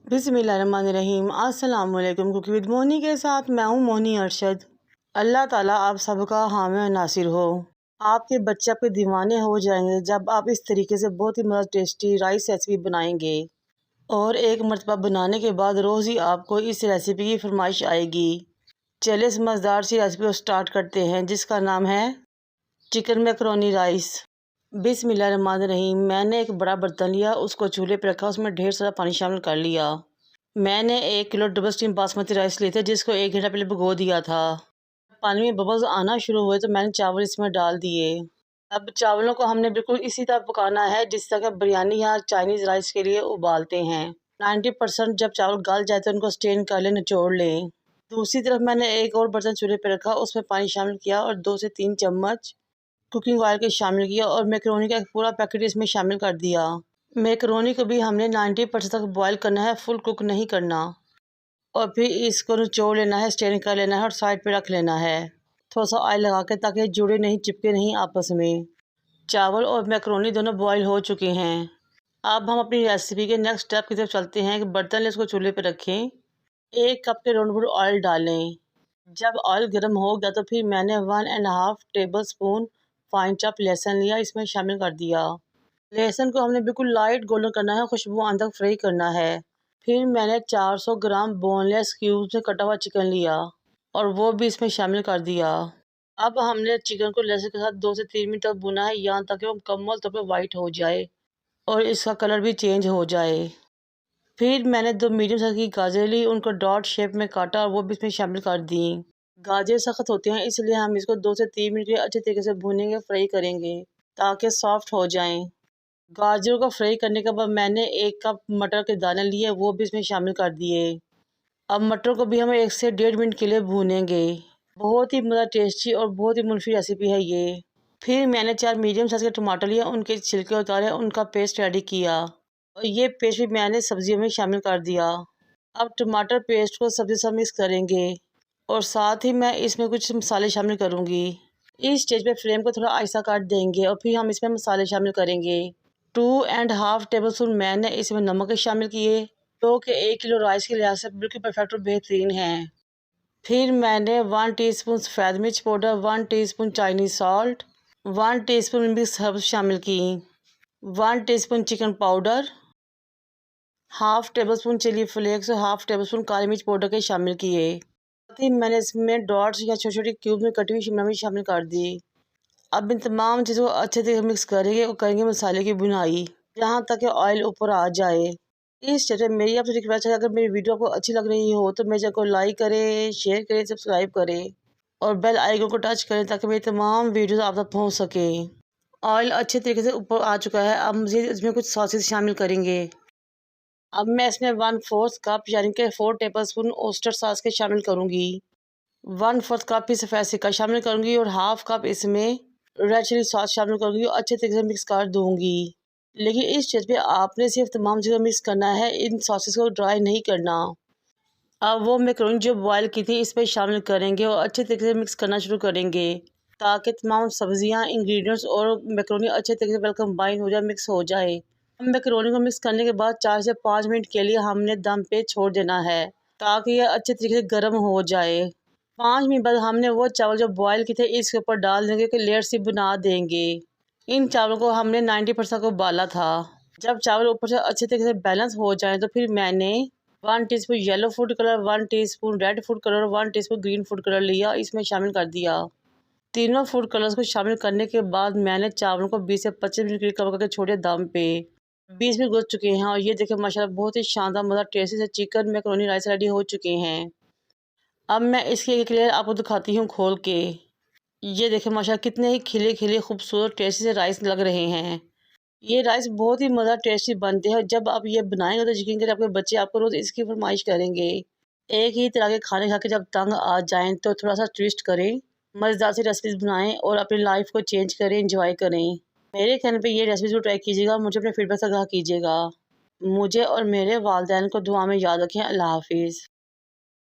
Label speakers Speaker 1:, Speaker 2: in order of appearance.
Speaker 1: बिस्मिल्लाहिर्रहमानिर्रहीम। अस्सलाम वालेकुम। कुकिंग विद मोनी के साथ मैं हूँ मोनी अरशद। अल्लाह ताला आप सबका हामी और नासिर हो। आपके बच्चे आपके दीवाने हो जाएंगे जब आप इस तरीके से बहुत ही मज़ा टेस्टी राइस रेसिपी बनाएंगे। और एक मरतबा बनाने के बाद रोज़ ही आपको इस रेसिपी की फरमाइश आएगी। चलिए इस मज़ेदार सी रेसिपी को स्टार्ट करते हैं, जिसका नाम है चिकन मैकरोनी राइस। बिस्मिल्लाहिर्रहमानिर्रहीम। मैंने एक बड़ा बर्तन लिया, उसको चूल्हे पर रखा, उसमें ढेर सारा पानी शामिल कर लिया। मैंने 1 kilo double steam basmati rice लिए थे, जिसको 1 घंटा पहले भिगो दिया था। पानी में बबल्स आना शुरू हुए तो मैंने चावल इसमें डाल दिए। अब चावलों को हमने बिल्कुल इसी तरह पकाना है जिस तरह बिरयानी या चाइनीज़ राइस के लिए उबालते हैं। 90% जब चावल गल जाए तो उनको स्टेन कर लें, निचोड़ लें। दूसरी तरफ मैंने एक और बर्तन चूल्हे पर रखा, उसमें पानी शामिल किया और 2 से 3 चम्मच कुकिंग ऑयल के शामिल किया और मैकरोनी का एक पूरा पैकेट इसमें शामिल कर दिया। मैकरोनी को भी हमने 90% तक बॉयल करना है, फुल कुक नहीं करना। और फिर इसको निचोड़ लेना है, स्टेन कर लेना है और साइड पे रख लेना है थोड़ा सा ऑयल लगा के, ताकि जुड़े नहीं, चिपके नहीं आपस में। चावल और मैकरोनी दोनों बॉयल हो चुके हैं। अब हम अपनी रेसिपी के नेक्स्ट स्टेप की तरफ चलते हैं। कि बर्तन ले, उसको चूल्हे पर रखें, 1 कप के राउंड ऑयल डालें। जब ऑयल गर्म हो गया तो फिर मैंने 1.5 टेबल स्पून फाइन चॉप लहसुन लिया, इसमें शामिल कर दिया। लहसुन को हमने बिल्कुल लाइट गोल्डन करना है, खुशबू आने तक फ्राई करना है। फिर मैंने 400 ग्राम बोनलेस क्यूब्स में कटा हुआ चिकन लिया और वो भी इसमें शामिल कर दिया। अब हमने चिकन को लहसुन के साथ 2 से 3 मिनट तक भुना है, यहाँ तक कि वो मुकम्मल तौर पर वाइट हो जाए और इसका कलर भी चेंज हो जाए। फिर मैंने 2 मीडियम साइज़ की गाजर ली, उनको डॉट शेप में काटा और वो भी इसमें शामिल कर दी। गाजर सख्त होते हैं, इसलिए हम इसको 2 से 3 मिनट के अच्छे तरीके से भूनेंगे, फ्राई करेंगे ताकि सॉफ्ट हो जाएं। गाजरों को फ्राई करने के बाद मैंने 1 कप मटर के दाने लिए, वो भी इसमें शामिल कर दिए। अब मटर को भी हम 1 से 1.5 मिनट के लिए भूनेंगे। बहुत ही मज़ा टेस्टी और बहुत ही मुफीद रेसिपी है ये। फिर मैंने 4 मीडियम साइज़ के टमाटर लिए, उनके छिलके उतारे, उनका पेस्ट रेडी किया और ये पेस्ट भी मैंने सब्जियों में शामिल कर दिया। अब टमाटर पेस्ट को सब्जी से मिक्स करेंगे और साथ ही मैं इसमें कुछ मसाले शामिल करूँगी। इस स्टेज पे फ्लेम को थोड़ा आहिस्ता कर देंगे और फिर हम इसमें मसाले शामिल करेंगे। 2.5 टेबल स्पून मैंने इसमें नमक शामिल किए, जो कि 1 किलो राइस के लिहाज से बिल्कुल परफेक्ट और बेहतरीन है। फिर मैंने 1 टीस्पून सफ़ेद मिर्च powder, 1 teaspoon Chinese salt, 1 teaspoon mix herbs शामिल की, 1 teaspoon chicken powder, half tablespoon chilli flakes और हाफ़ टेबल स्पून काली मिर्च पाउडर के शामिल किए। साथ ही मैंने इसमें डॉट्स या छोटे छोटे क्यूब में कटी हुई शिमला मिर्च शामिल कर दी। अब इन तमाम चीज़ों को अच्छे से मिक्स करेंगे और करेंगे मसाले की भुनाई, यहाँ तक कि ऑयल ऊपर आ जाए। इस स्टेज में मेरी आपसे रिक्वेस्ट है, अगर मेरी वीडियो आपको अच्छी लग रही हो तो मेरे चैनल को लाइक करें, शेयर करें, सब्सक्राइब करें और बेल आइकन को टच करें ताकि मेरी तमाम वीडियोस आप तक पहुँच सकें। ऑयल अच्छे तरीके से ऊपर आ चुका है। अब मुझे इसमें कुछ सॉसेस शामिल करेंगे। अब मैं इसमें 1/4 कप यानी कि 4 टेबल स्पून ओस्टर सॉस के शामिल करूँगी, 1/4 कप ही सफ़ेद सिरका शामिल करूँगी और हाफ़ कप इसमें रेड चिली सॉस शामिल करूँगी और अच्छे तरीके से मिक्स कर दूँगी। लेकिन इस स्टेज पे आपने सिर्फ तमाम चीज़ें मिक्स करना है, इन सॉसेस को ड्राई नहीं करना। अब वो मैकरोनी जो बॉयल की थी इसमें शामिल करेंगे और अच्छे तरीके से मिक्स करना शुरू करेंगे ताकि तमाम सब्जियां, इंग्रेडिएंट्स और मैकरोनी अच्छे तरीके से वेल कंबाइन हो जाए, मिक्स हो जाए। हम मैकरोनी को मिक्स करने के बाद 4 से 5 मिनट के लिए हमने दम पे छोड़ देना है ताकि ये अच्छे तरीके से गर्म हो जाए। 5 मिनट बाद हमने वो चावल जो बॉयल किए थे इसके ऊपर डाल देंगे कि लेयर सी बना देंगे। इन चावलों को हमने 90% को उबाला था। जब चावल ऊपर से अच्छे तरीके से बैलेंस हो जाए तो फिर मैंने 1 teaspoon yellow food colour, 1 teaspoon red food colour और 1 टीस्पून ग्रीन फूड कलर लिया, इसमें शामिल कर दिया। तीनों फूड कलर्स को शामिल करने के बाद मैंने चावलों को 20 से 25 मिनट के लिए कवर करके छोड़े दम पे। 20 मिनट गुजर चुके हैं और ये देखिए माशाल्लाह बहुत ही शानदार मज़ा टेस्टी से चिकन मैकरोनी राइस रेडी हो चुके हैं। अब मैं इसकी एक लेयर आपको दिखाती हूँ खोल के। ये देखें माशाल्लाह कितने ही खिले खिले खूबसूरत टेस्टी से राइस लग रहे हैं। ये राइस बहुत ही मज़ा टेस्टी बनते हैं। जब आप ये बनाएंगे तो यकीन करें आपके बच्चे आपको रोज़ इसकी फरमाइश करेंगे। एक ही तरह के खाने खा के जब तंग आ जाएं तो थोड़ा सा ट्विस्ट करें, मज़ेदार सी रेसिपीज़ बनाएं और अपनी लाइफ को चेंज करें, इंजॉय करें। मेरे कहने पे ये रेसिपी ट्राई कीजिएगा, मुझे अपने फीडबैक आगाह कीजिएगा। मुझे और मेरे वालिदैन को दुआ में याद रखें। अल्लाह हाफिज़।